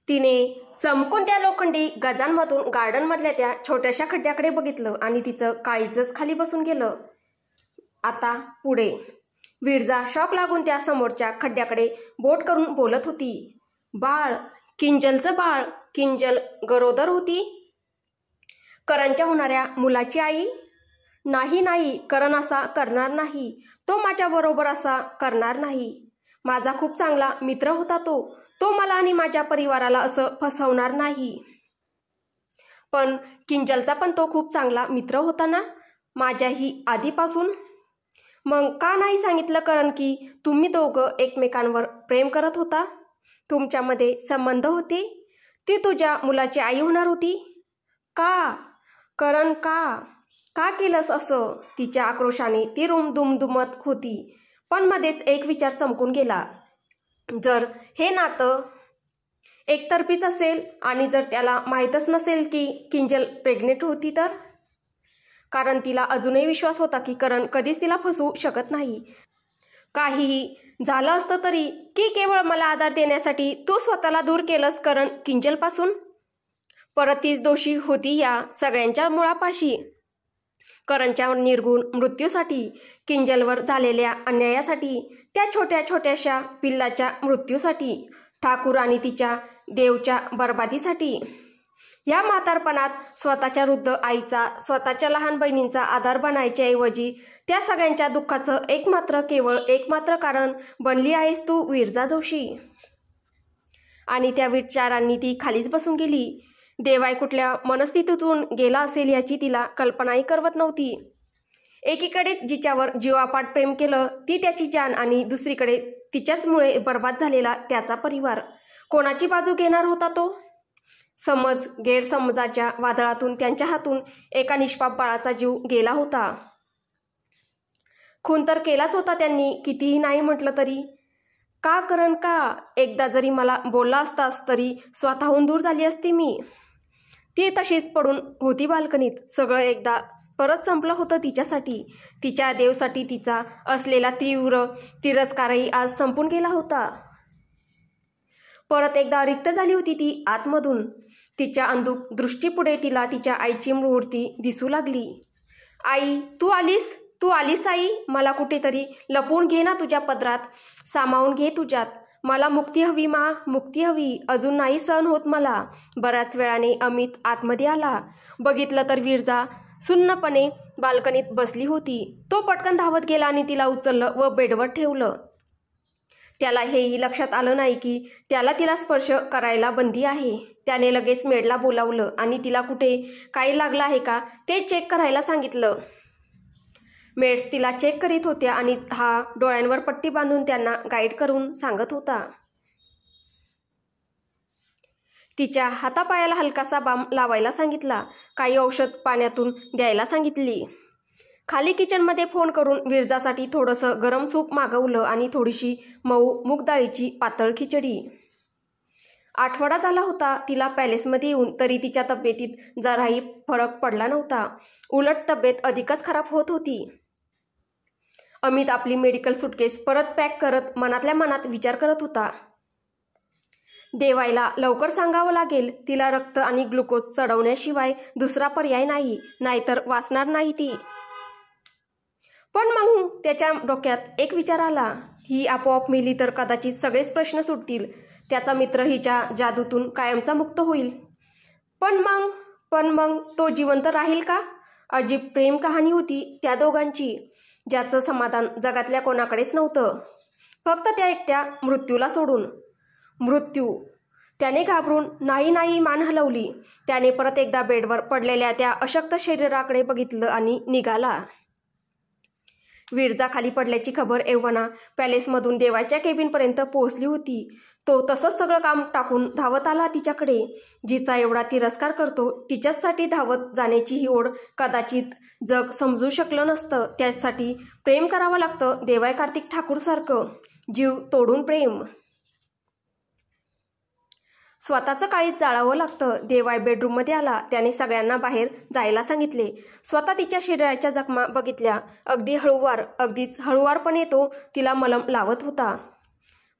तिने चमकून त्या लोखंडी गजांमधून गार्डनमधल्या त्या छोट्याशा खड्ड्याकडे बघितलं आणि तिचं काळीजच खाली बसून गेलं. आता पुढे विरजा शॉक लागून त्या समोरच्या खड्ड्याकडे बोट करून बोलत होती. बाळ, किंजलचं बाळ. किंजल गरोदर होती. करणच्या होणाऱ्या मुलाची आई. नाही नाही, करण असा करणार नाही. तो माझ्याबरोबर असा करणार नाही. माझा खूप चांगला मित्र होता तो मला आणि माझ्या परिवाराला असं फसवणार नाही. पण किंजलचा पण तो खूप चांगला मित्र होता ना, माझ्याही आधीपासून. मग का नाही सांगितलं करण की तुम्ही दोघं एकमेकांवर प्रेम करत होता, तुमच्यामध्ये संबंध होते, ती तुझ्या मुलाची आई होणार होती? का करण, का केलंस असं? तिच्या आक्रोशाने ती रूम दुमदुमत होती. पण मध्येच एक विचार चमकून गेला. जर हे नातं एकतर्फीच असेल आणि जर त्याला माहीतच नसेल की किंजल प्रेग्नेंट होती तर? कारण तिला अजूनही विश्वास होता की करण कधीच तिला फसवू शकत नाही. काहीही झालं असतं तरी की केवळ मला आधार देण्यासाठी तू स्वतःला दूर केलंस करण किंजलपासून. परत तीच दोषी होती या सगळ्यांच्या मुळापाशी. करणच्या निर्गुण मृत्यूसाठी, किंजलवर झालेल्या अन्यायासाठी, त्या छोट्या छोट्याशा पिल्लाच्या मृत्यूसाठी, ठाकूर आणि तिच्या देवच्या बर्बादीसाठी. या म्हातारपणात स्वतःच्या वृद्ध आईचा, स्वतःच्या लहान बहिणींचा आधार बनायच्या ऐवजी त्या सगळ्यांच्या दुःखाचं केवळ एकमात्र कारण बनली आहेस तू विरजा जोशी. आणि त्या विचारांनी ती खालीच बसून गेली. देवाय कुठल्या मनस्थितीतून गेला असेल याची तिला कल्पनाही करवत नव्हती. एकीकडे जिच्यावर जीवापाड प्रेम केलं ती त्याची जान आणि दुसरीकडे तिच्याचमुळे बर्बाद झालेला त्याचा परिवार. कोणाची बाजू घेणार होता तो? समज गैरसमजाच्या वादळातून त्यांच्या हातून एका निष्पाप बाळाचा जीव गेला होता. खून तर केलाच होता त्यांनी, कितीही नाही म्हटलं तरी. का करण, का? एकदा जरी मला बोलला असतास तरी स्वतःहून दूर झाली असती मी. ती तशीच पडून होती बाल्कनीत. सगळं एकदा परत संपलं होतं तिच्यासाठी. तिच्या देवसाठी तिचा असलेला तीव्र तिरस्कारही आज संपून गेला होता. परत एकदा रिक्त झाली होती ती आतमधून. तिच्या अंधुक दृष्टीपुढे तिला तिच्या आईची मूर्ती दिसू लागली. आई, तू आलीस आई. मला कुठेतरी लपवून घे ना तुझ्या पदरात, सामावून घे तुझ्यात. मला मुक्ती हवी मा, मुक्ती हवी. अजून नाही सहन होत मला. बऱ्याच वेळाने अमित आतमध्ये आला. बघितलं तर विरजा सुन्नपणे बाल्कनीत बसली होती. तो पटकन धावत गेला आणि तिला उचललं व बेडवर ठेवलं. त्याला हेही लक्षात आलं नाही की त्याला तिला स्पर्श करायला बंदी आहे. त्याने लगेच मेडला बोलावलं आणि तिला कुठे काही लागलं आहे का ते चेक करायला सांगितलं. मेड्स तिला चेक करीत होत्या आणि हा डोळ्यांवर पट्टी बांधून त्यांना गाईड करून सांगत होता. तिच्या हातापायाला हलकासा बाम लावायला सांगितला. काही औषध पाण्यातून द्यायला सांगितली. खाली किचनमध्ये फोन करून विरजासाठी थोडंसं गरम सूप मागवलं आणि थोडीशी मऊ मूगडाळीची पातळ खिचडी. आठवडा झाला होता तिला पॅलेसमध्ये येऊन, तरी तिच्या तब्येतीत जराही फरक पडला नव्हता. उलट तब्येत अधिकच खराब होत होती. अमित आपली मेडिकल सुटकेस परत पॅक करत मनातल्या मनात विचार करत होता. देवायला लवकर सांगावं लागेल. तिला रक्त आणि ग्लुकोज चढवण्याशिवाय दुसरा पर्याय नाही, नाहीतर वाचणार नाही ती. पण मग त्याच्या डोक्यात एक विचार आला. ही आपोआप मेली तर कदाचित सगळेच प्रश्न सुटतील. त्याचा मित्र हिच्या जादूतून कायमचा मुक्त होईल. पण मग तो जिवंत राहील का? अजीब प्रेम कहाणी होती त्या दोघांची, ज्याचं समाधान जगातल्या कोणाकडेच नव्हतं, फक्त त्या एकट्या मृत्यूला सोडून. मृत्यू. त्याने घाबरून नाही मान हलवली. त्याने परत एकदा बेडवर पडलेल्या त्या अशक्त शरीराकडे बघितलं आणि निघाला. विरजा खाली पडल्याची खबर एव्हाना पॅलेसमधून देवाच्या केबिनपर्यंत पोहोचली होती. तो तसंच सगळं काम टाकून धावत आला तिच्याकडे. जिचा एवढा तिरस्कार करतो तिच्यासाठी धावत जाण्याची ही ओढ कदाचित जग समजू शकलं नसतं. त्यासाठी प्रेम करावं लागतं, देवाय कार्तिक ठाकूरसारखं जीव तोडून प्रेम. स्वतःचं काळीज जाळावं लागतं. देवाय बेडरूममध्ये आला. त्याने सगळ्यांना बाहेर जायला सांगितले. स्वतः तिच्या शरीराच्या जखमा बघितल्या. अगदीच हळूवारपणे तो तिला मलम लावत होता.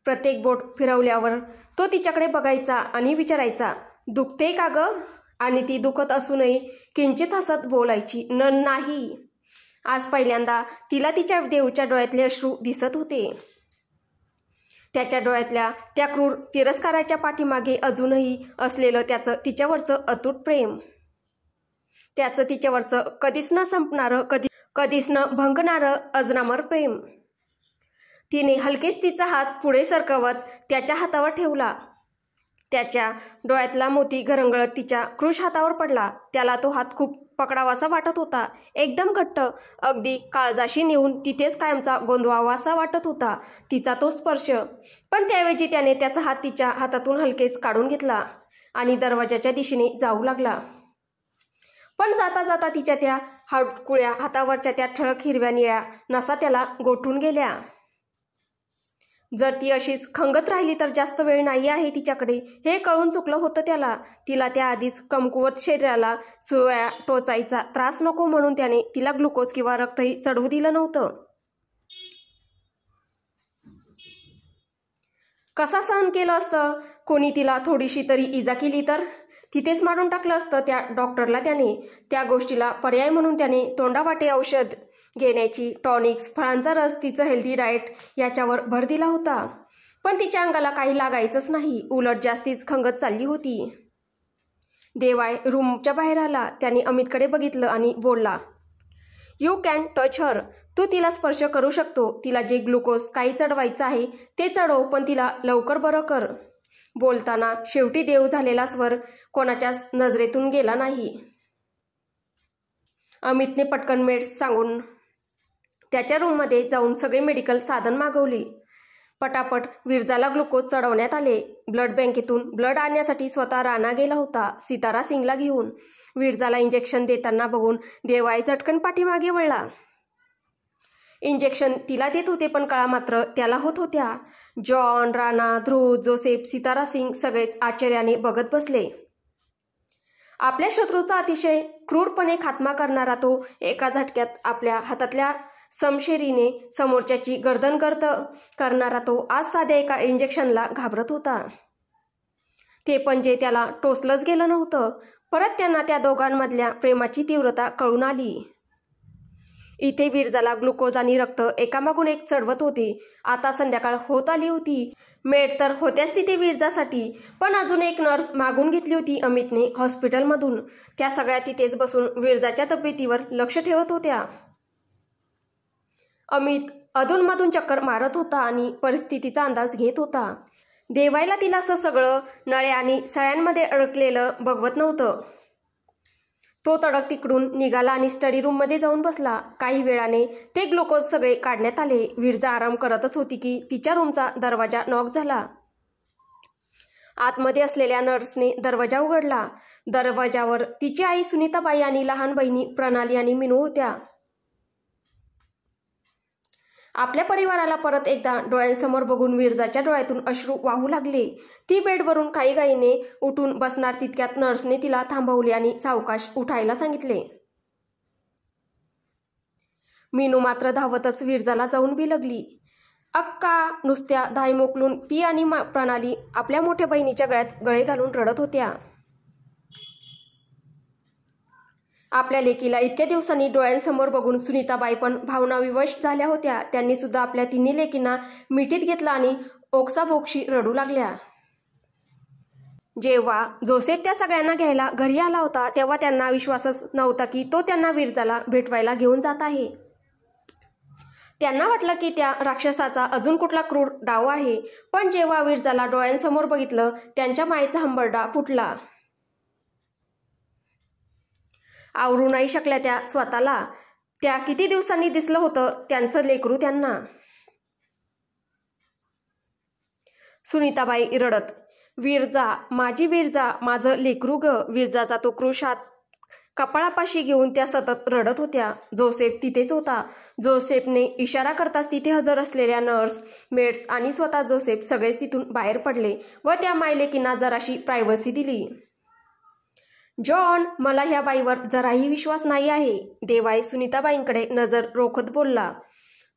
प्रत्येक बोट फिरवल्यावर तो तिच्याकडे बघायचा आणि विचारायचा, दुखते का ग? आणि ती दुखत असूनही किंचित हसत बोलायची, नाही. आज पहिल्यांदा तिला तिच्या देऊच्या डोळ्यातले अश्रू दिसत होते. त्याच्या डोळ्यातल्या त्या क्रूर तिरस्काराच्या पाठीमागे अजूनही असलेलं त्याचं तिच्यावरचं अतूट प्रेम, त्याचं तिच्यावरचं कधीच न संपणारं, कधीच न भंगणारं अजरामर प्रेम. तिने हलकेच तिचा हात पुढे सरकवत त्याच्या हातावर ठेवला. त्याच्या डोळ्यातला मोती घरंगळत तिच्या कृश हातावर पडला. त्याला तो हात खूप पकडावासा वाटत होता, एकदम घट्ट, अगदी काळजाशी नेऊन तिथेच कायमचा गोंदवावासा वाटत होता तिचा तो स्पर्श. पण त्याऐवजी त्याने त्याचा हात तिच्या हातातून हलकेच काढून घेतला आणि दरवाजाच्या दिशेने जाऊ लागला. पण जाता जाता तिच्या त्या हाडकुळ्या हातावरच्या त्या ठळक हिरव्या निळ्या नसा त्याला गोठून गेल्या. जर ती अशीच खंगत राहिली तर जास्त वेळ नाही आहे तिच्याकडे, हे कळून चुकलं होतं त्याला. तिला त्याआधीच कमकुवत शरीराला सुळ्या टोचायचा त्रास नको म्हणून त्याने तिला ग्लुकोज किंवा रक्तही चढवू दिलं नव्हतं. कसा सहन केलं असतं? कोणी तिला थोडीशी तरी इजा केली तर तिथेच मारून टाकलं असतं त्या डॉक्टरला त्याने. त्या गोष्टीला पर्याय म्हणून त्याने तोंडावाटे औषध घेण्याची, टॉनिक्स, फळांचा रस, तिचं हेल्दी डाएट याच्यावर भर दिला होता. पण तिच्या अंगाला काही लागायचंच नाही, उलट जास्तीच खंगत चालली होती. देवाय रूमच्या बाहेर आला. त्याने अमितकडे बघितलं आणि बोलला, यू कॅन टच हर. तू तिला स्पर्श करू शकतो. तिला जे ग्लुकोज काही चढवायचं आहे ते चढव, पण तिला लवकर बरं कर. बोलताना शेवटी देव झालेला स्वर कोणाच्याच नजरेतून गेला नाही. अमितने पटकन मेड्स सांगून त्याच्या रूममध्ये जाऊन सगळे मेडिकल साधन मागवली. पटापट विरजाला ग्लुकोज चढवण्यात आले. ब्लड बँकेतून ब्लड आणण्यासाठी स्वतः राणा गेला होता, सितारा सिंगला घेऊन. विरजाला इंजेक्शन देताना बघून देवाय झटकन पाठीमागे वळला. इंजेक्शन तिला देत होते, पण कळा मात्र त्याला होत होत्या. जॉन, राणा, ध्रुव, जोसेफ, सितारा सिंग सगळेच आश्चर्याने बघत बसले. आपल्या शत्रूचा अतिशय क्रूरपणे खात्मा करणारा तो एका झटक्यात आपल्या हातातल्या समशेरीने समोरच्याची गर्दन गर्द करणारा तो आज साध्या एका इंजेक्शनला घाबरत होता. ते पण जे त्याला टोचलंच गेलं नव्हतं. परत त्यांना त्या दोघांमधल्या प्रेमाची तीव्रता कळून आली. इथे विरजाला ग्लुकोज आणि रक्त एकामागून एक चढवत होते. आता संध्याकाळ होत आली होती. मेड तर होत्याच तिथे विरजासाठी, पण अजून एक नर्स मागून घेतली होती अमितने हॉस्पिटलमधून. त्या सगळ्या तिथेच बसून विरजाच्या तब्येतीवर लक्ष ठेवत होत्या. अमित अधूनमधून चक्कर मारत होता आणि परिस्थितीचा अंदाज घेत होता. देवायला तिला असं सगळं नळ्या आणि सळ्यांमध्ये अडकलेलं बघवत नव्हतं. तो तडक तिकडून निघाला आणि स्टडी रूममध्ये जाऊन बसला. काही वेळाने ते ग्लुकोज सगळे काढण्यात आले. विरजा आराम करतच होती की तिच्या रूमचा दरवाजा नॉक झाला. आतमध्ये असलेल्या नर्सने दरवाजा उघडला. दरवाजावर तिची आई सुनीताबाई आणि लहान बहिणी प्रणाली आणि मिनू होत्या. आपल्या परिवाराला परत एकदा डोळ्यांसमोर बघून विरजाच्या डोळ्यातून अश्रू वाहू लागले. ती बेडवरून काही घाईने उठून बसणार तितक्यात नर्सने तिला थांबवले आणि सावकाश उठायला सांगितले. मीनू मात्र धावतच विरजाला जाऊन बिलगली. अक्का. नुसत्या धाय मोकलून ती आणि प्रणाली आपल्या मोठ्या बहिणीच्या गळ्यात गळे घालून रडत होत्या. आपल्या लेकीला इतक्या दिवसांनी डोळ्यांसमोर बघून सुनीताबाई पण भावनाविवश झाल्या होत्या. त्यांनी सुद्धा आपल्या तिन्ही लेकींना मिठीत घेतलं आणि ओक्साबोक्शी रडू लागल्या. जेव्हा जोसेफ त्या सगळ्यांना घ्यायला घरी आला होता तेव्हा त्यांना विश्वासच नव्हता की तो त्यांना विरजाला भेटवायला घेऊन जात आहे. त्यांना वाटलं की त्या राक्षसाचा अजून कुठला क्रूर डाव आहे. पण जेव्हा विरजाला डोळ्यांसमोर बघितलं त्यांच्या मायेचा हंबरडा फुटला. आवरू नाही शकल्या त्या स्वतःला. त्या किती दिवसांनी दिसलं होतं त्यांचं लेकरू त्यांना. सुनीताबाई रडत, विरजा, माझी विरजा, माझं लेकरू ग. विरजाचा तो क्रूश हात कपाळापाशी घेऊन त्या सतत रडत होत्या. जोसेफ तिथेच होता. जोसेफने इशारा करताच तिथे हजर असलेल्या नर्स, मेड्स आणि स्वतः जोसेफ सगळेच तिथून बाहेर पडले व त्या मायलेकींना जराशी प्रायव्हसी दिली. जॉन, मला ह्या बाईवर जराही विश्वास नाही आहे. देवाय सुनीताबाईंकडे नजर रोखत बोलला.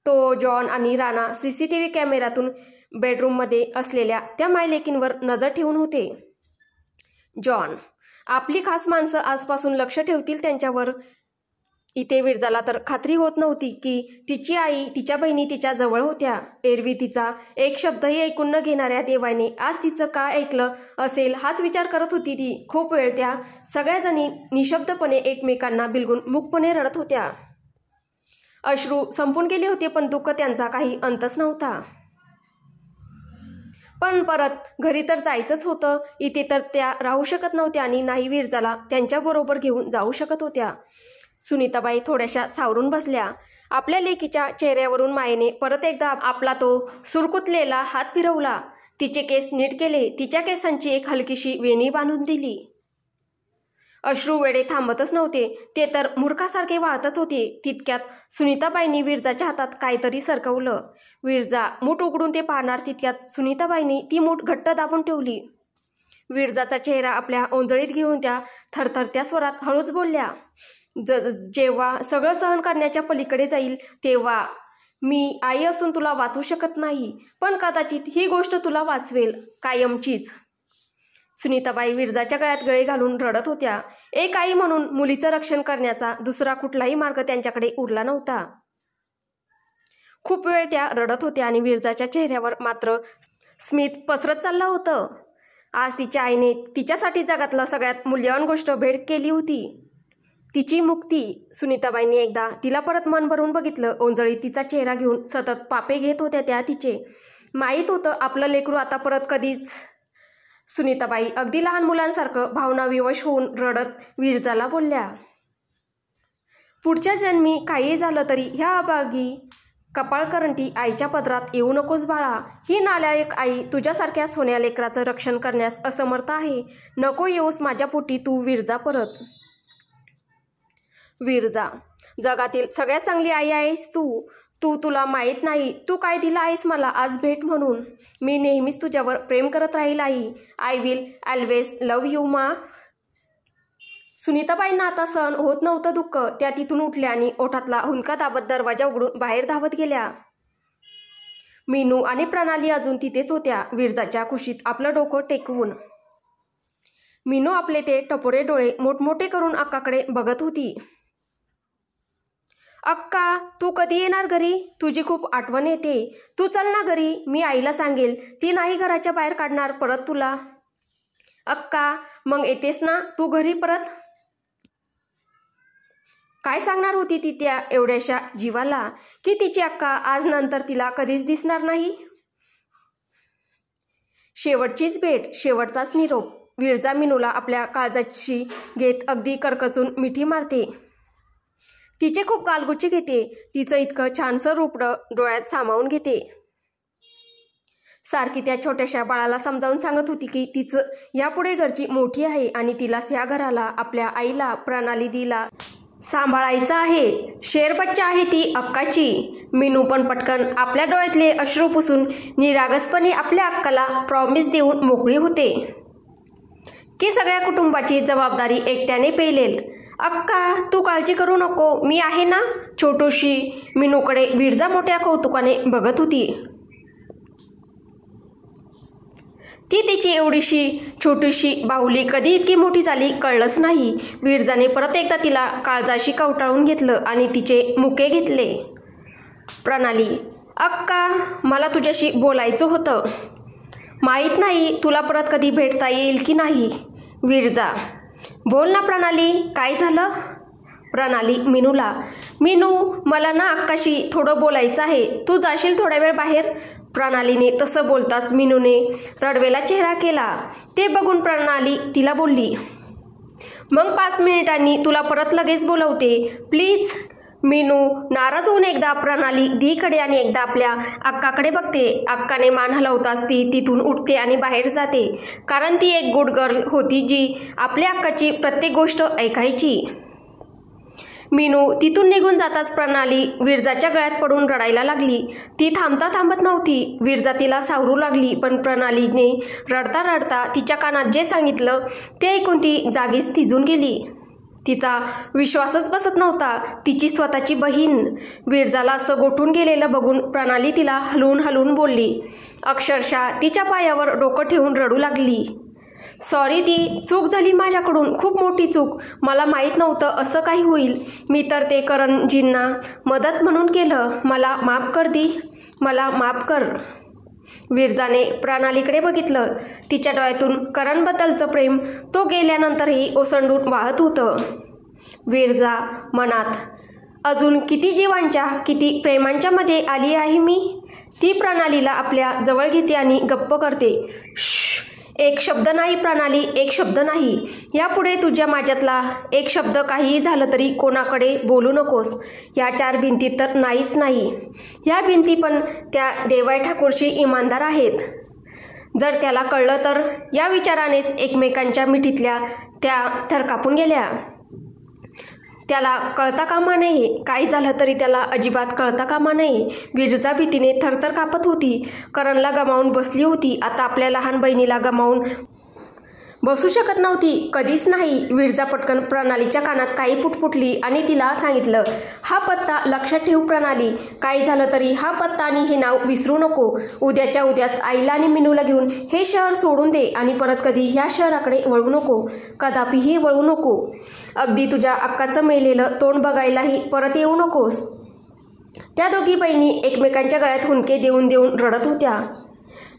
तो जॉन आणि राणा सीसीटीव्ही कॅमेऱ्यातून बेडरूममध्ये असलेल्या त्या मायलेकींवर नजर ठेवून होते. जॉन, आपली खास माणसं आजपासून लक्ष ठेवतील त्यांच्यावर. इथे विरजाला तर खात्री होत नव्हती की तिची आई, तिच्या बहिणी तिच्या जवळ होत्या. एरवी तिचा एक शब्दही ऐकून न घेणाऱ्या देवाने आज तिचं का ऐकलं असेल हाच विचार करत होती ती. खूप वेळ त्या सगळ्याजणी निशब्दपणे एकमेकांना बिलगून मूकपणे रडत होत्या. अश्रू संपून गेले होते, पण दुःख त्यांचा काही अंतच नव्हता. पण परत घरी तर जायचंच होतं. इथे तर त्या राहू शकत नव्हत्या आणि नाही विरजाला त्यांच्याबरोबर घेऊन जाऊ शकत होत्या. सुनीताबाई थोड्याशा सावरून बसल्या. आपल्या लेकीच्या चेहऱ्यावरून मायेने परत एकदा आपला तो सुरकुतलेला हात फिरवला. तिचे केस नीट केले. तिच्या केसांची एक हलकीशी वेणी बांधून दिली. अश्रू वेडे थांबतच नव्हते. ते तर मूर्खासारखे वाहतच होते. तितक्यात सुनीताबाईंनी विरजाच्या हातात काहीतरी सरकवलं. विरजा मूठ उघडून ते पाहणार तितक्यात सुनीताबाईंनी ती मूठ घट्ट दाबून ठेवली. विरजाचा चेहरा आपल्या ओंजळीत घेऊन त्या थरथरत्या स्वरात हळूच बोलल्या, जेव्हा सगळं सहन करण्याच्या पलीकडे जाईल तेव्हा मी आई असून तुला वाचवू शकत नाही, पण कदाचित ही गोष्ट तुला वाचवेल, कायमचीच. सुनीताबाई विरजाच्या गळ्यात गळे घालून रडत होत्या. एक आई म्हणून मुलीचं रक्षण करण्याचा दुसरा कुठलाही मार्ग त्यांच्याकडे उरला नव्हता. खूप वेळ त्या रडत होत्या आणि विरजाच्या चेहऱ्यावर मात्र स्मित पसरत चाललं होतं. आज तिच्या आईने तिच्यासाठी जगातलं सगळ्यात मूल्यवान गोष्ट भेट केली होती, तिची मुक्ती. सुनीताबाईंनी एकदा तिला परत मन भरून बघितलं. ओंजळीत तिचा चेहरा घेऊन सतत पापे घेत होत्या त्या तिचे. माहीत होतं आपलं लेकरू आता परत कधीच. सुनीताबाई अगदी लहान मुलांसारखं भावनाविवश होऊन रडत विरजाला बोलल्या, पुढच्या जन्मी काही झालं तरी ह्या अभागी कपाळकरंटी आईच्या पदरात येऊ नकोस बाळा. ही नालायक आई तुझ्यासारख्या सोन्या लेकराचं रक्षण करण्यास असमर्थ आहे. नको येऊस माझ्या पोटी तू विरजा परत. विरजा, जगातील सगळ्यात चांगली आई आहेस तू. तुला माहीत नाही तू काय दिलं आहेस मला आज भेट म्हणून. मी नेहमीच तुझ्यावर प्रेम करत राहील आई. I will always love you ma. सुनीताबाईंना आता सहन होत नव्हतं दुःख. त्या तिथून उठल्या आणि ओठातला हुंदका दाबत दरवाजा उघडून बाहेर धावत गेल्या. मीनू आणि प्रणाली अजून तिथेच होत्या, विरजाच्या कुशीत आपलं डोकं टेकवून. मीनू आपले ते टपोरे डोळे मोठमोठे करून अक्काकडे बघत होती. अक्का, तू कधी येणार घरी? तुझी खूप आठवण येते. तू चल ना घरी, मी आईला सांगेल, ती नाही घराच्या बाहेर काढणार परत तुला. अक्का, मग येतेस ना तू घरी परत? काय सांगणार होती ती त्या एवढ्याशा जीवाला की तिची अक्का आज नंतर तिला कधीच दिसणार नाही? शेवटचीच भेट, शेवटचाच निरोप. विरजा मीनूला आपल्या काळजाची घेत अगदी करकचून मिठी मारते. तिचे खूप गालगुची घेते. तिचं इतकं छानसं रूपडं डोळ्यात सामावून घेते. सारखी त्या छोट्याशा बाळाला समजावून सांगत होती की तिचं यापुढे घरची मोठी आहे आणि तिलाच या घराला, आपल्या आईला, प्रणालीदीला सांभाळायचं आहे. शेरबच्चा आहे ती अक्काची. मीनू पण पटकन आपल्या डोळ्यातले अश्रू पुसून निरागसपणे आपल्या अक्काला प्रॉमिस देऊन मोकळी होते की सगळ्या कुटुंबाची जबाबदारी एकट्याने पेलेल. अक्का, तू काळजी करू नको, मी आहे ना. छोटूशी मीनूकडे विरजा मोठ्या कौतुकाने बघत होती. ती तिची एवढीशी छोटीशी बाहुली कधी इतकी मोठी झाली कळलंच नाही. विरजाने परत एकदा तिला काळजाशी कवटाळून घेतलं आणि तिचे मुके घेतले. प्रणाली, अक्का, मला तुझ्याशी बोलायचं होतं. माहीत नाही तुला परत कधी भेटता येईल की नाही. विरजा, बोल ना प्रणाली, काय झालं? प्रणाली मीनूला, मीनू, मला ना अक्काशी थोडं बोलायचं आहे, तू जाशील थोड्या वेळ बाहेर? प्रणालीने तसं बोलताच मीनूने रडवेला चेहरा केला. ते बघून प्रणाली तिला बोलली, मग 5 मिनिटांनी तुला परत लगेच बोलवते, प्लीज. मीनू नाराज होऊन एकदा प्रणाली दीकडे आणि एकदा आपल्या अक्काकडे बघते. अक्काने मान हलवताच ती तिथून उठते आणि बाहेर जाते, कारण ती एक गुड गर्ल होती जी आपल्या अक्काची प्रत्येक गोष्ट ऐकायची. मीनू तिथून निघून जाताच प्रणाली विरजाच्या गळ्यात पडून रडायला लागली. ती थांबत नव्हती. विरजा तिला सावरू लागली, पण प्रणालीने रडता रडता तिच्या कानात जे सांगितलं ते ऐकून ती जागीच थिजून गेली. तिचा विश्वासच बसत नव्हता. तिची स्वतःची बहीण विरजाला असं गोठून गेलेलं बघून प्रणाली तिला हलवून हलवून बोलली. अक्षरशः तिच्या पायावर डोकं ठेवून रडू लागली. सॉरी दी, चूक झाली माझ्याकडून, खूप मोठी चूक. मला माहीत नव्हतं असं काही होईल. मी तर ते करणजींना मदत म्हणून केलं. मला माफ कर दी, मला माफ कर. विरजाने प्रणालीकडे बघितलं. तिच्या डोळ्यातून करणबद्दलचं प्रेम तो गेल्यानंतरही ओसंडून वाहत होतं. विरजा मनात, अजून किती जीवांच्या, किती प्रेमांच्या मध्ये आली आहे मी. ती प्रणालीला आपल्या जवळ घेते आणि गप्प करते. एक शब्द नाही प्रणाली, एक शब्द नाही. यापुढे तुझ्या माझ्यातला एक शब्द काहीही झालं तरी कोणाकडे बोलू नकोस. या 4 भिंतीत तर नाहीच नाही. या भिंती पण त्या देवाई ठाकूरशी इमानदार आहेत. जर त्याला कळलं तर. या विचारानेच एकमेकांच्या मिठीतल्या त्या थरकापून गेल्या. त्याला कळता कामा नये, काही झालं तरी त्याला अजिबात कळता कामा नये. विरजा भीतीने थरथर कापत होती. करणला गमावून बसली होती. आता आपल्या लहान बहिणीला गमावून बसू शकत नव्हती, कधीच नाही. विरजा पटकन प्रणालीच्या कानात काही पुटपुटली आणि तिला सांगितलं, हा पत्ता लक्षात ठेव प्रणाली. काही झालं तरी हा पत्ता आणि हे नाव विसरू नको. उद्याच्या उद्याच आईला आणि मिनूला घेऊन हे शहर सोडून दे आणि परत कधी ह्या शहराकडे वळू नको, कदापिही वळू नको. अगदी तुझ्या अक्काचं मेलेलं तोंड बघायलाही परत येऊ नकोस. त्या दोघी बहिणी एकमेकांच्या गळ्यात हुंदके देऊन देऊन रडत होत्या.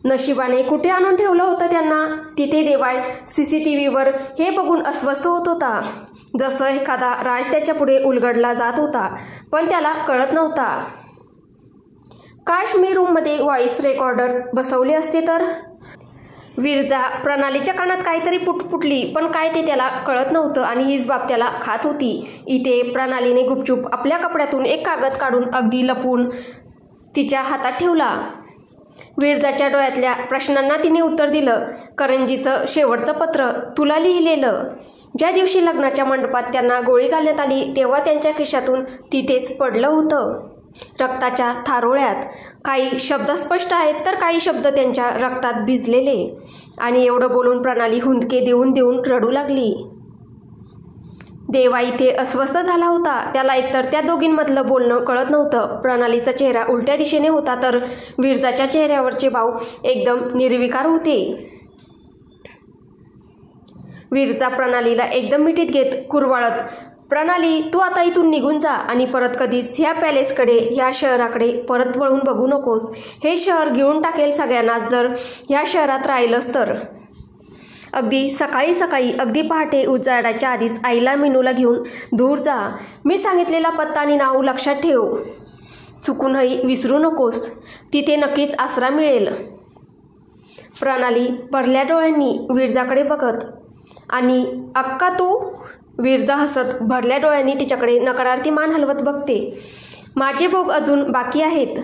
नशिबाने कुठे आणून ठेवलं होतं त्यांना. तिथे देवाय CCTVवर हे बघून अस्वस्थ होत होता. जसं एखादा राज त्याच्या पुढे उलगडला जात होता, पण त्याला कळत नव्हता. काश मी रूममध्ये व्हॉइस रेकॉर्डर बसवले असते तर. विरजा प्रणालीच्या कानात काहीतरी पुटपुटली, पण काय ते त्याला कळत नव्हतं आणि हीच बाब त्याला खात होती. इथे प्रणालीने गुपचूप आपल्या कपड्यातून एक कागद काढून अगदी लपवून तिच्या हातात ठेवला. विरजाच्या डोळ्यातल्या प्रश्नांना तिने उत्तर दिलं. करणजीचं शेवटचं पत्र तुला लिहिलेलं. ज्या दिवशी लग्नाच्या मंडपात त्यांना गोळी घालण्यात आली तेव्हा त्यांच्या खिशातून तिथेच पडलं होतं, रक्ताच्या थारोळ्यात. काही शब्द स्पष्ट आहेत तर काही शब्द त्यांच्या रक्तात भिजलेले. आणि एवढं बोलून प्रणाली हुंदके देऊन देऊन रडू लागली. देवा इथे अस्वस्थ झाला होता. त्याला एकतर त्या दोघींमधलं बोलणं कळत नव्हतं. प्रणालीचा चेहरा उलट्या दिशेने होता तर विरजाच्या चेहऱ्यावरचे भाव एकदम निर्विकार होते. विरजा प्रणालीला एकदम मिठीत घेत कुरवाळत, प्रणाली तू आता इथून निघून जा आणि परत कधीच ह्या पॅलेसकडे, ह्या शहराकडे परत वळून बघू नकोस. हे शहर घेऊन टाकेल सगळ्यांनाच जर ह्या शहरात राहिलंस तर. अगदी सकाळी सकाळी, अगदी पहाटे उजाडाच्या आधीच आईला मिनूला घेऊन दूर जा. मी सांगितलेला पत्ता आणि नाव लक्षात ठेव. चुकूनही विसरू नकोस. तिथे नक्कीच आसरा मिळेल. प्रणाली भरल्या डोळ्यांनी विरजाकडे बघत, आणि अक्का तू. विरजा हसत भरल्या डोळ्यांनी तिच्याकडे नकारार्थी मान हलवत बघते. माझे भोग अजून बाकी आहेत.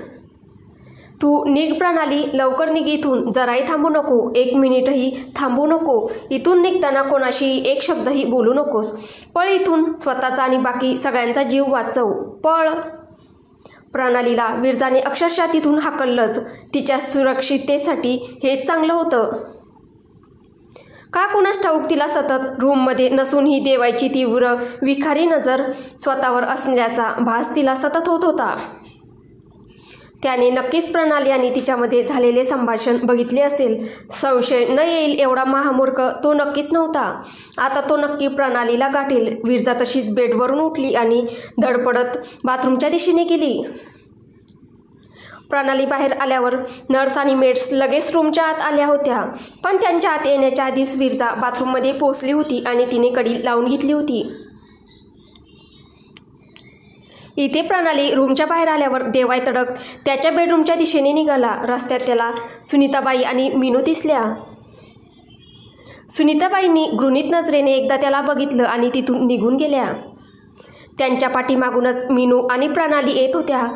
तू निघ प्रणाली, लवकर निघ इथून. जराही थांबू नको, 1 मिनिटही थांबू नको. इथून निघताना कोणाशी एक शब्दही बोलू नकोस. पळ इथून. स्वतःचा आणि बाकी सगळ्यांचा जीव वाचव. पळ. प्रणालीला विरजाने अक्षरशः तिथून हाकललंच. तिच्या सुरक्षिततेसाठी हेच चांगलं होतं. का कुणास ठाऊक तिला सतत रूममध्ये नसूनही देवायची तीव्र विखारी नजर स्वतःवर असल्याचा भास तिला सतत होत होता. त्याने नक्कीच प्रणाली आणि तिच्यामध्ये झालेले संभाषण बघितले असेल. संशय न येईल एवढा महामूर्ख तो नक्कीच नव्हता. आता तो नक्की प्रणालीला गाठेल. विरजा तशीच बेडवरून उठली आणि धडपडत बाथरूमच्या दिशेने गेली. प्रणाली बाहेर आल्यावर नर्स आणि मेड्स लगेच रूमच्या आत आल्या होत्या, पण त्यांच्या आत येण्याच्या आधीच विरजा बाथरूममध्ये पोहोचली होती आणि तिने कडी लावून घेतली होती. इथे प्रणाली रूमच्या बाहेर आल्यावर देवाय तडक त्याच्या बेडरूमच्या दिशेने निघाला. रस्त्यात त्याला सुनीताबाई आणि मीनू दिसल्या. सुनीताबाईंनी घृणित नजरेने एकदा त्याला बघितलं आणि तिथून निघून गेल्या. त्यांच्या पाठीमागूनच मीनू आणि प्रणाली येत होत्या.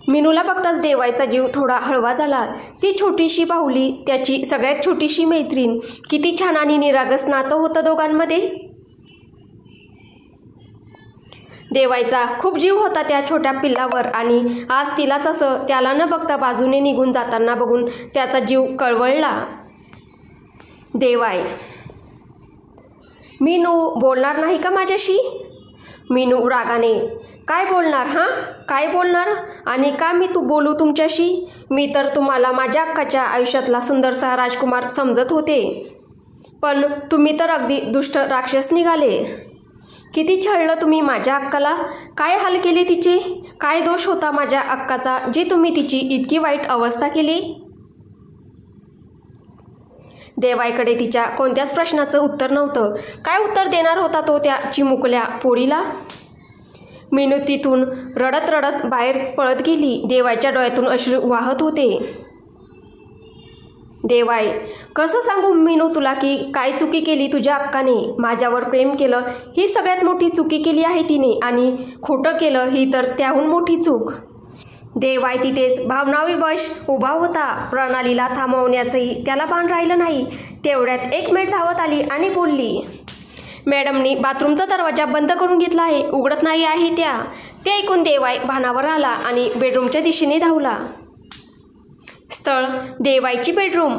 मीनूला बघताच देवायचा जीव थोडा हळवा झाला. ती छोटीशी बाहुली, त्याची सगळ्यात छोटीशी मैत्रीण. किती छान आणि निरागस नातं होतं दोघांमध्ये. देवायचा खूप जीव होता त्या छोट्या पिल्लावर आणि आज तिलाच असं त्याला न बघता बाजूने निघून जाताना बघून त्याचा जीव कळवळला. देवाय मीनू बोलणार नाही का माझ्याशी? मीनू रागाने, काय बोलणार हां, काय बोलणार? आणि का मी बोलू तुमच्याशी? मी तर तुम्हाला माझ्या अक्काच्या आयुष्यातला सुंदरसा राजकुमार समजत होते, पण तुम्ही तर अगदी दुष्ट राक्षस निघाले. किती छळलं तुम्ही माझ्या अक्काला, काय हाल केले तिचे, काय दोष होता माझ्या अक्काचा जे तुम्ही तिची इतकी वाईट अवस्था केली? देवाईकडे तिच्या कोणत्याच प्रश्नाचं उत्तर नव्हतं. काय उत्तर देणार होता तो त्या चिमुकल्या पोरीला? मीनू तिथून रडत रडत बाहेर पळत गेली. देवाईच्या डोळ्यातून अश्रू वाहत होते. देवाई, कसं सांगू मीनू तुला की काय चुकी केली तुझ्या अक्काने? माझ्यावर प्रेम केलं ही सगळ्यात मोठी चुकी केली आहे तिने, आणि खोटं केलं ही तर त्याहून मोठी चूक. देवाई तिथेच भावनाविवश उभा होता. प्रणालीला थांबवण्याचंही त्याला भान राहिलं नाही. तेवढ्यात एक मेड धावत आली आणि बोलली, मॅडमनी बाथरूमचा दरवाजा बंद करून घेतला आहे, उघडत नाही आहे त्या. ते ऐकून देवाई भानावर आला आणि बेडरूमच्या दिशेने धावला. स्थळ देवाईची बेडरूम.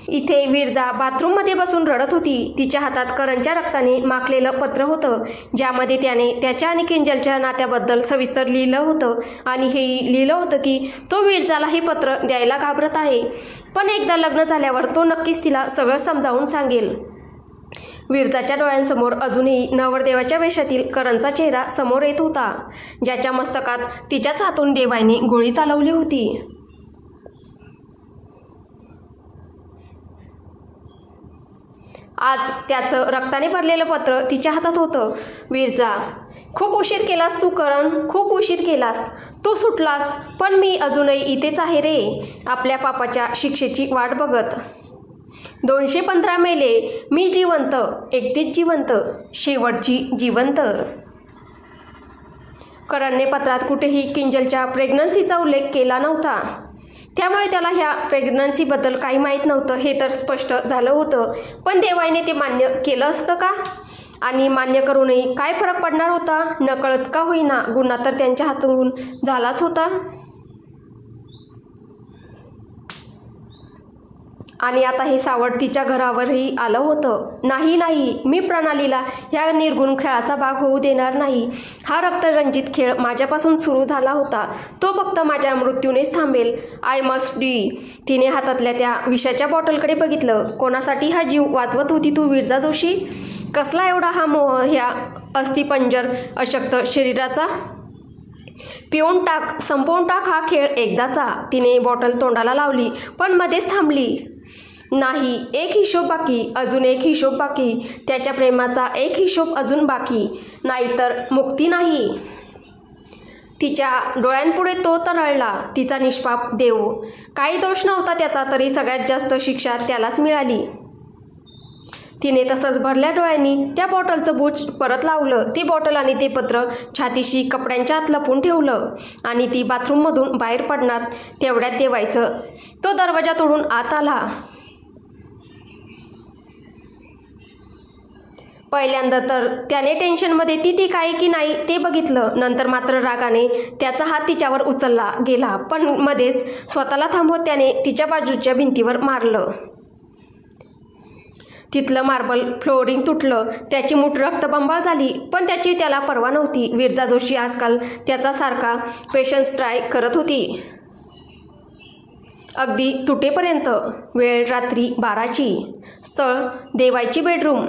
इथे विरजा बाथरूममध्ये बसून रडत होती. तिच्या हातात करणच्या रक्ताने माखलेलं पत्र होतं, ज्यामध्ये त्याने त्याच्या आणि किंजलच्या नात्याबद्दल सविस्तर लिहिलं होतं, आणि हेही लिहिलं होतं की तो विरजाला हे पत्र द्यायला घाबरत आहे, पण एकदा लग्न झाल्यावर तो नक्कीच तिला सगळं समजावून सांगेल. विरजाच्या डोळ्यांसमोर अजूनही नवरदेवाच्या वेशातील करणचा चेहरा समोर येत होता, ज्याच्या मस्तकात तिच्याच हातून देवाईने गोळी चालवली होती. आज त्याचं रक्ताने भरलेलं पत्र तिच्या हातात होतं. विरजा, खूप उशीर केलास तू करण, खूप उशीर केलास. तू सुटलास, पण मी अजूनही इथेच आहे रे, आपल्या पापाच्या शिक्षेची वाट बघत. 215 मेले, मी जिवंत, एकटीच जिवंत, शेवटची जिवंत. करणने पत्रात कुठेही किंजलच्या प्रेग्नन्सीचा उल्लेख केला नव्हता, त्यामुळे त्याला ह्या प्रेग्नन्सीबद्दल काही माहीत नव्हतं हे तर स्पष्ट झालं होतं. पण देवाईने ते मान्य केलं असतं का? आणि मान्य करूनही काय फरक पडणार होता? नकळत का होईना गुन्हा तर त्यांच्या हातून झालाच होता. आणि आता हे सावट तिच्या घरावरही आलं होतं. नाही नाही, मी प्रणालीला ह्या निर्गुण खेळाचा भाग होऊ देणार नाही. हा रक्तरंजित खेळ माझ्यापासून सुरू झाला होता, तो फक्त माझ्या मृत्यूनेच थांबेल. I must D. तिने हातातल्या त्या विषाच्या बॉटलकडे बघितलं. कोणासाठी हा जीव वाचवत होती तू विरजा जोशी? कसला एवढा हा मोह ह्या अस्थिपंजर अशक्त शरीराचा? पिऊन टाक, संपवून टाक हा खेळ एकदाचा. तिने बॉटल तोंडाला लावली, पण मध्येच थांबली. नाही, एक हिशोब बाकी, अजून एक हिशोब बाकी, त्याच्या प्रेमाचा एक हिशोब अजून बाकी, नाहीतर मुक्ती नाही. तिच्या डोळ्यांपुढे तो तरळला, तिचा निष्पाप देव. काही दोष नव्हता त्याचा, तरी सगळ्यात जास्त शिक्षा त्यालाच मिळाली. तिने तसंच भरल्या डोळ्यांनी त्या बॉटलचं बूच परत लावलं. ती बॉटल आणि ते पत्र छातीशी कपड्यांच्या आत लपून ठेवलं, आणि ती बाथरूममधून बाहेर पडणार तेवढ्यात देवायचं तो दरवाजा तोडून आत आला. पहिल्यांदा तर त्याने टेन्शनमध्ये ती ठीक आहे की नाही ते बघितलं. नंतर मात्र रागाने त्याचा हात तिच्यावर उचलला गेला, पण मध्येच स्वतःला थांबवत त्याने तिच्या बाजूच्या भिंतीवर मारलं. तिथलं मार्बल फ्लोरिंग तुटलं. त्याची मूठ रक्तबंबाळ झाली, पण त्याची त्याला पर्वा नव्हती. विरजा जोशी आजकाल त्याचा सारखा पेशन्स ट्राय करत होती, अगदी तुटेपर्यंत. वेळ रात्री 12ची. स्थळ देवाईची बेडरूम.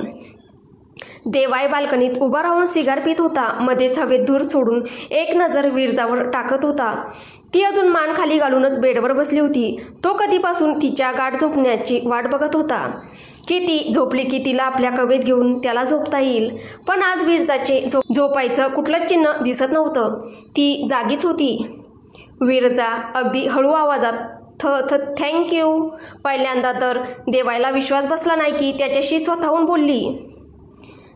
देवाई बाल्कनीत उभा राहून सिगार पित होता. मध्येच हवेत धूर सोडून एक नजर विरजावर टाकत होता. ती अजून मान खाली घालूनच बेडवर बसली होती. तो कधीपासून तिच्या गाढ झोपण्याची वाट बघत होता, की ती झोपली की तिला आपल्या कवेत घेऊन त्याला झोपता येईल. पण आज विरजाचे झोपायचं कुठलंच चिन्ह दिसत नव्हतं. ती जागीच होती. विरजा अगदी हळू आवाजात थँक्यू. पहिल्यांदा तर देवाईला विश्वास बसला नाही की त्याच्याशी स्वतःहून बोलली,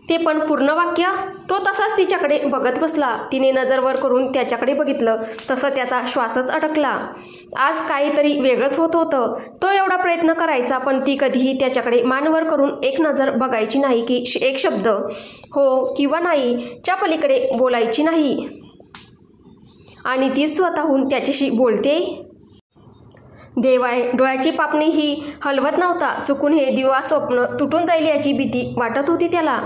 ते पण पूर्ण वाक्य. तो तसाच तिच्याकडे बघत बसला. तिने नजर वर करून त्याच्याकडे बघितलं, तसं त्याचा श्वासच अडकला. आज काहीतरी वेगळंच होत होतं. तो एवढा प्रयत्न करायचा, पण ती कधीही त्याच्याकडे मान वर करून एक नजर बघायची नाही, की एक शब्द हो किंवा नाही च्या पलीकडे बोलायची नाही. आणि ती स्वतःहून त्याच्याशी बोलते. देवाय डोळ्याची पापणी ही हलवत नव्हता. चुकून हे दिवा स्वप्न तुटून जाईल याची भीती वाटत होती त्याला.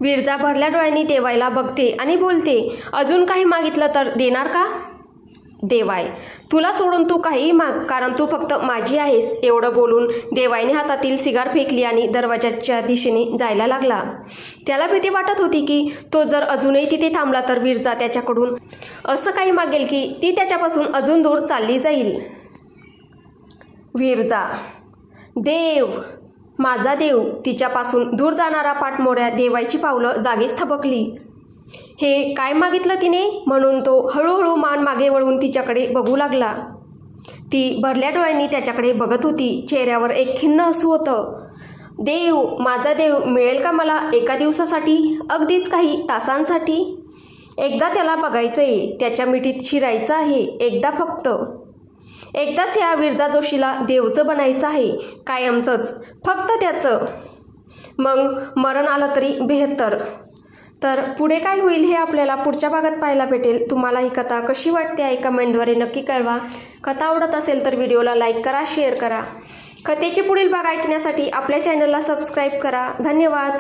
विरजा भरल्या डोळ्यांनी देवायला बघते आणि बोलते, अजून काही मागितलं तर देणार का? देवाय, तुला सोडून तू काहीही माग, कारण तू फक्त माझी आहेस. एवढं बोलून देवाईने हातातील सिगार फेकली आणि दरवाजाच्या दिशेने जायला लागला. त्याला भीती वाटत होती की तो जर अजूनही तिथे थांबला तर विरजा त्याच्याकडून असं काही मागेल की ती त्याच्यापासून अजून दूर चालली जाईल. विरजा, देव, माझा देव. तिच्यापासून दूर जाणारा पाठमोऱ्या देवायची पावलं जागीच थबकली. हे काय मागितलं तिने म्हणून तो हळूहळू मान मागे वळून तिच्याकडे बघू लागला. ती भरल्या डोळ्यांनी त्याच्याकडे बघत होती. चेहऱ्यावर एक खिन्न हसू होतं. देव, माझा देव, मिळेल का मला एका दिवसासाठी, अगदीच काही तासांसाठी? एकदा त्याला बघायचंय, त्याच्या मिठीत शिरायचं आहे, एकदा फक्त. एकदाच या विरजा जोशीला देवचं बनायचं आहे, कायमचंच, फक्त त्याचं. मग मरण आलं तरी बेहत्तर. तर पुढे काय होईल हे आपल्याला पुढच्या भागात पाहायला भेटेल. तुम्हाला ही कथा कशी वाटते आहे कमेंटद्वारे नक्की कळवा. कथा आवडत असेल तर व्हिडिओला लाईक करा, शेअर करा. कथेचे पुढील भाग ऐकण्यासाठी आपल्या चॅनलला सबस्क्राईब करा. धन्यवाद.